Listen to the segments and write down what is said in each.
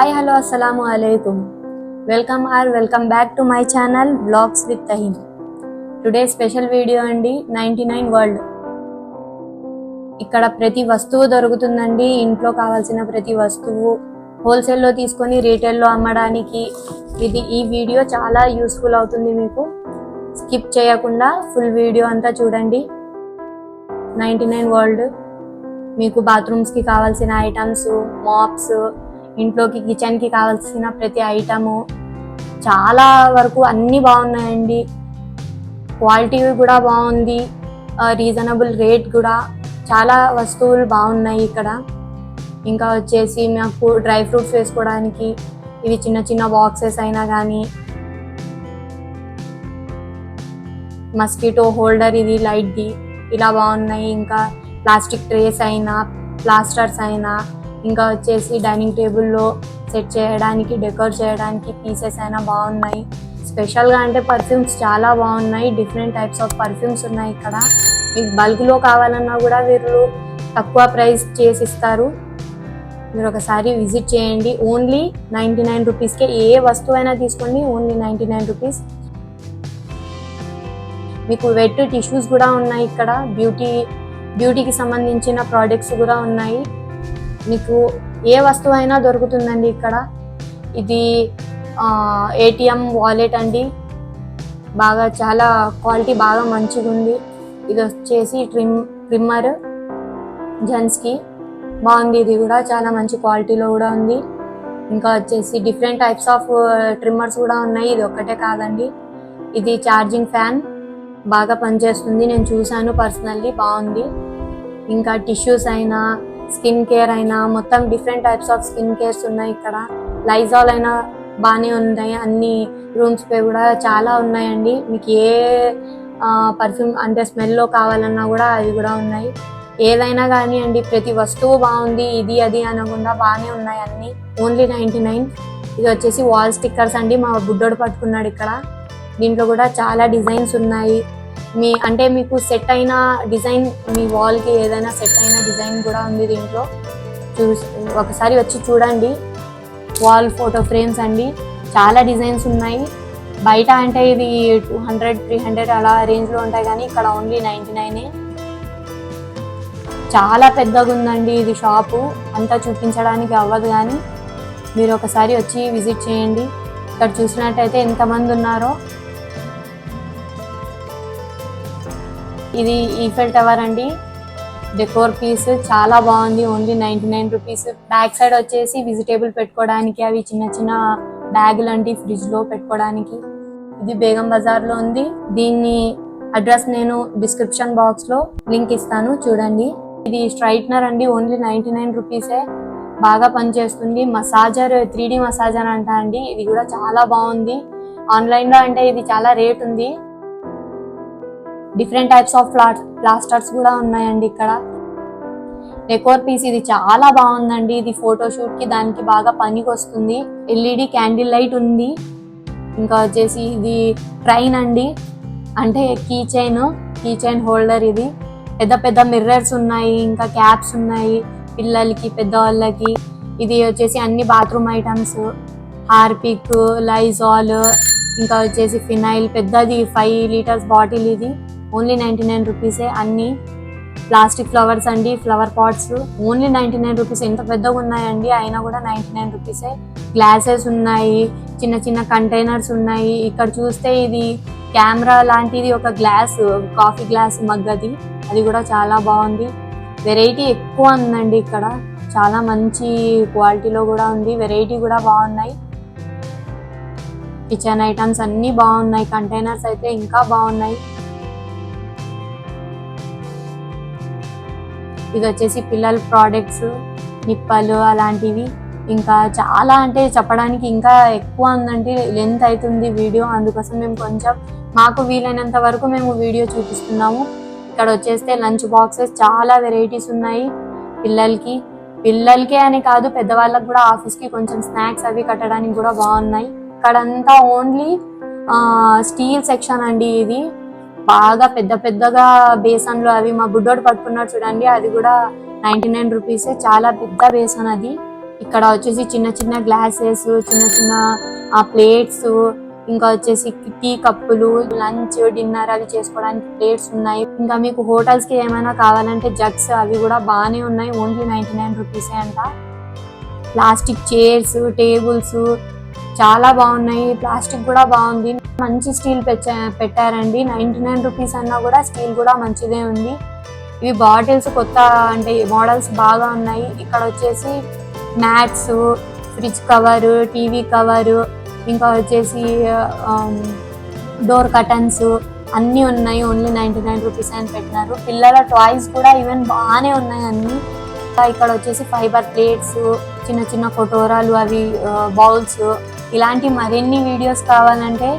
Hi, hello, assalamu alaikum. Welcome back to my channel Vlogs with Tahin. Today special video అండి 99 world. ఇక్కడ ప్రతి వస్తువు దొరుకుతుందండి. ఇంట్లో కావాల్సిన ప్రతి వస్తువు హోల్సేల్లో తీసుకొని రీటైల్లో అమ్మడానికి ఈ వీడియో చాలా యూస్ఫుల్ అవుతుంది. మీకు స్కిప్ చేయకుండా ఫుల్ వీడియో అంతా చూడండి. 99 వరల్డ్ మీకు బాత్రూమ్స్కి కావాల్సిన ఐటమ్స్, మాప్స్, ఇంట్లోకి కిచెన్కి కావాల్సిన ప్రతి ఐటము చాలా వరకు అన్నీ బాగున్నాయండి. క్వాలిటీ కూడా బాగుంది, రీజనబుల్ రేట్ కూడా. చాలా వస్తువులు బాగున్నాయి ఇక్కడ. ఇంకా వచ్చేసి మాకు డ్రై ఫ్రూట్స్ వేసుకోవడానికి ఇవి చిన్న చిన్న బాక్సెస్ అయినా కానీ, మస్కిటో హోల్డర్ ఇది లైట్ది, ఇలా బాగున్నాయి. ఇంకా ప్లాస్టిక్ ట్రేస్ అయినా, ప్లాస్టర్స్ అయినా, ఇంకా వచ్చేసి డైనింగ్ టేబుల్లో సెట్ చేయడానికి, డెకోర్ చేయడానికి పీసెస్ అయినా బాగున్నాయి. స్పెషల్గా అంటే పర్ఫ్యూమ్స్ చాలా బాగున్నాయి. డిఫరెంట్ టైప్స్ ఆఫ్ పర్ఫ్యూమ్స్ ఉన్నాయి ఇక్కడ. మీకు బల్క్లో కావాలన్నా కూడా వీళ్ళు తక్కువ ప్రైస్ చేసి ఇస్తారు. మీరు ఒకసారి విజిట్ చేయండి. ఓన్లీ 99 రూపీస్కే ఏ వస్తువైనా తీసుకోండి. Only 99 rupees. మీకు వెట్ టిష్యూస్ కూడా ఉన్నాయి ఇక్కడ. బ్యూటీకి సంబంధించిన ప్రోడక్ట్స్ కూడా ఉన్నాయి. మీకు ఏ వస్తువు అయినా దొరుకుతుందండి ఇక్కడ. ఇది ఏటీఎం వాలెట్ అండి. బాగా చాలా క్వాలిటీ బాగా మంచిగా ఉంది. ఇది వచ్చేసి ట్రిమ్మర్ జెంట్స్కి బాగుంది. ఇది కూడా చాలా మంచి క్వాలిటీలో కూడా ఉంది. ఇంకా వచ్చేసి డిఫరెంట్ టైప్స్ ఆఫ్ ట్రిమ్మర్స్ కూడా ఉన్నాయి. ఇది ఒక్కటే కాదండి. ఇది ఛార్జింగ్ ఫ్యాన్, బాగా పనిచేస్తుంది. నేను చూసాను పర్సనల్లీ, బాగుంది. ఇంకా టిష్యూస్ అయినా, స్కిన్ కేర్ అయినా, మొత్తం different types of skin cares ఉన్నాయి ఇక్కడ. లైజాల్ అయినా బాగానే ఉన్నాయి. అన్ని రూమ్స్ పై కూడా చాలా ఉన్నాయండి. మీకు ఏ పర్ఫ్యూమ్ అంటే స్మెల్లో కావాలన్నా కూడా అవి కూడా ఉన్నాయి. ఏదైనా కానీ అండి, ప్రతి వస్తువు బాగుంది. ఇది అది అనకుండా బాగానే ఉన్నాయి అన్ని. ఓన్లీ 99. ఇది వచ్చేసి వాల్ స్టిక్కర్స్ అండి. మా బుడ్డోడు పట్టుకున్నాడు ఇక్కడ. దీంట్లో కూడా చాలా డిజైన్స్ ఉన్నాయి. మీకు సెట్ అయిన డిజైన్, మీ వాల్కి ఏదైనా సెట్ అయిన డిజైన్ కూడా ఉంది దీంట్లో. ఒకసారి వచ్చి చూడండి. వాల్ ఫోటో ఫ్రేమ్స్ అండి, చాలా డిజైన్స్ ఉన్నాయి. బయట అంటే ఇది 200, 300 అలా రేంజ్లో ఉంటాయి, కానీ ఇక్కడ ఓన్లీ 99. చాలా పెద్దగా ఉందండి ఇది షాపు. అంతా చూపించడానికి అవ్వదు, కానీ మీరు ఒకసారి వచ్చి విజిట్ చేయండి. ఇక్కడ చూసినట్టయితే ఎంతమంది ఉన్నారో. ఇది ఈఫెల్ టవర్ అండి, డెకోర్ పీస్ చాలా బాగుంది. Only 99 rupees. బ్యాక్ సైడ్ వచ్చేసి వెజిటేబుల్ పెట్టుకోవడానికి అవి చిన్న చిన్న బ్యాగులు అండి, ఫ్రిడ్జ్లో పెట్టుకోవడానికి. ఇది బేగం బజార్లో ఉంది. దీన్ని అడ్రస్ నేను డిస్క్రిప్షన్ బాక్స్లో లింక్ ఇస్తాను, చూడండి. ఇది స్ట్రైట్నర్ అండి, ఓన్లీ 99 రూపీసే. బాగా పనిచేస్తుంది. మసాజర్, 3D మసాజర్ అంట అండి. ఇది కూడా చాలా బాగుంది. ఆన్లైన్లో అంటే ఇది చాలా రేట్ ఉంది. డిఫరెంట్ టైప్స్ ఆఫ్ ప్లాస్టర్స్ కూడా ఉన్నాయండి ఇక్కడ. డెకోర్ పీస్ ఇది చాలా బాగుందండి. ఇది ఫోటోషూట్కి దానికి బాగా పనికి వస్తుంది. LED క్యాండిల్ లైట్ ఉంది. ఇంకా వచ్చేసి ఇది ట్రైన్ అండి, అంటే కీ చైన్ హోల్డర్. ఇది పెద్ద పెద్ద మిర్రర్స్ ఉన్నాయి. ఇంకా క్యాప్స్ ఉన్నాయి పిల్లలకి, పెద్దవాళ్ళకి. ఇది వచ్చేసి అన్ని బాత్రూమ్ ఐటమ్స్, హార్పిక్, లైజాల్, ఇంకా వచ్చేసి ఫినైల్, పెద్దది 5 లీటర్స్ బాటిల్. ఇది ఓన్లీ 99 రూపీసే. అన్ని ప్లాస్టిక్ ఫ్లవర్స్ అండి, ఫ్లవర్ పాట్స్. Only 99 rupees. ఎంత పెద్దగా ఉన్నాయండి, అయినా కూడా 99 రూపీసే. గ్లాసెస్ ఉన్నాయి, చిన్న చిన్న కంటైనర్స్ ఉన్నాయి. ఇక్కడ చూస్తే ఇది కెమెరా లాంటిది ఒక గ్లాస్, కాఫీ గ్లాస్ మగ్గది. అది కూడా చాలా బాగుంది. వెరైటీ ఎక్కువ ఉందండి ఇక్కడ. చాలా మంచి క్వాలిటీలో కూడా ఉంది. వెరైటీ కూడా బాగున్నాయి. కిచెన్ ఐటమ్స్ అన్నీ బాగున్నాయి. కంటైనర్స్ అయితే ఇంకా బాగున్నాయి. ఇది వచ్చేసి పిల్లల ప్రోడక్ట్స్, నిప్పలు అలాంటివి. ఇంకా చాలా అంటే చెప్పడానికి ఇంకా ఎక్కువ ఉందంటే లెంత్ అవుతుంది వీడియో. అందుకోసం మేము కొంచెం మాకు వీలైనంత వరకు మేము వీడియో చూపిస్తున్నాము. ఇక్కడ వచ్చేస్తే లంచ్ బాక్సెస్ చాలా వెరైటీస్ ఉన్నాయి. పిల్లలకే అని కాదు, పెద్దవాళ్ళకి కూడా ఆఫీస్కి కొంచెం స్నాక్స్ అవి కట్టడానికి కూడా బాగున్నాయి. ఇక్కడంతా ఓన్లీ స్టీల్ సెక్షన్ అండి. ఇది బాగా పెద్దగా బేసన్లు అవి మా బుడ్డోడు పట్టుకున్నాడు చూడండి. అది కూడా 99 రూపీసే. చాలా పెద్ద బేసన్ అది. ఇక్కడ వచ్చేసి చిన్న చిన్న గ్లాసెస్, చిన్న చిన్న ప్లేట్స్, ఇంకా వచ్చేసి టీ కప్పులు, లంచ్ డిన్నర్ అవి చేసుకోవడానికి ప్లేట్స్ ఉన్నాయి. ఇంకా మీకు హోటల్స్ కి ఏమైనా కావాలంటే జగ్స్ అవి కూడా బాగానే ఉన్నాయి. ఓన్లీ 99 రూపీసే అంట. ప్లాస్టిక్ చైర్స్, టేబుల్స్ చాలా బాగున్నాయి. ప్లాస్టిక్ కూడా బాగుంది. మంచి స్టీల్ పెట్టారండి. 99 రూపీస్ అన్నా కూడా స్టీల్ కూడా మంచిదే ఉంది. ఇవి బాటిల్స్ కొత్త అంటే మోడల్స్ బాగా ఉన్నాయి. ఇక్కడ వచ్చేసి mats, fridge cover, TV cover, ఇంకా వచ్చేసి డోర్ కర్టన్స్ అన్నీ ఉన్నాయి. ఓన్లీ 99 రూపీస్ అని పెట్టినారు. పిల్లల టాయ్స్ కూడా ఈవెన్ బాగానే ఉన్నాయి అన్ని. ఇక్కడ వచ్చేసి ఫైబర్ ప్లేట్స్, చిన్న చిన్న కటోరాలు, అవి బౌల్స్, ఇలాంటి మరిన్ని వీడియోస్ కావాలంటే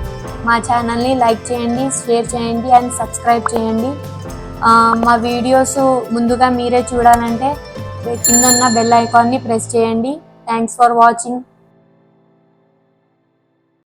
మా ఛానల్ని లైక్ చేయండి, షేర్ చేయండి అండ్ సబ్స్క్రైబ్ చేయండి. మా వీడియోస్ ముందుగా మీరే చూడాలంటే కింద ఉన్న బెల్ ఐకాన్ని ప్రెస్ చేయండి. Thanks for watching.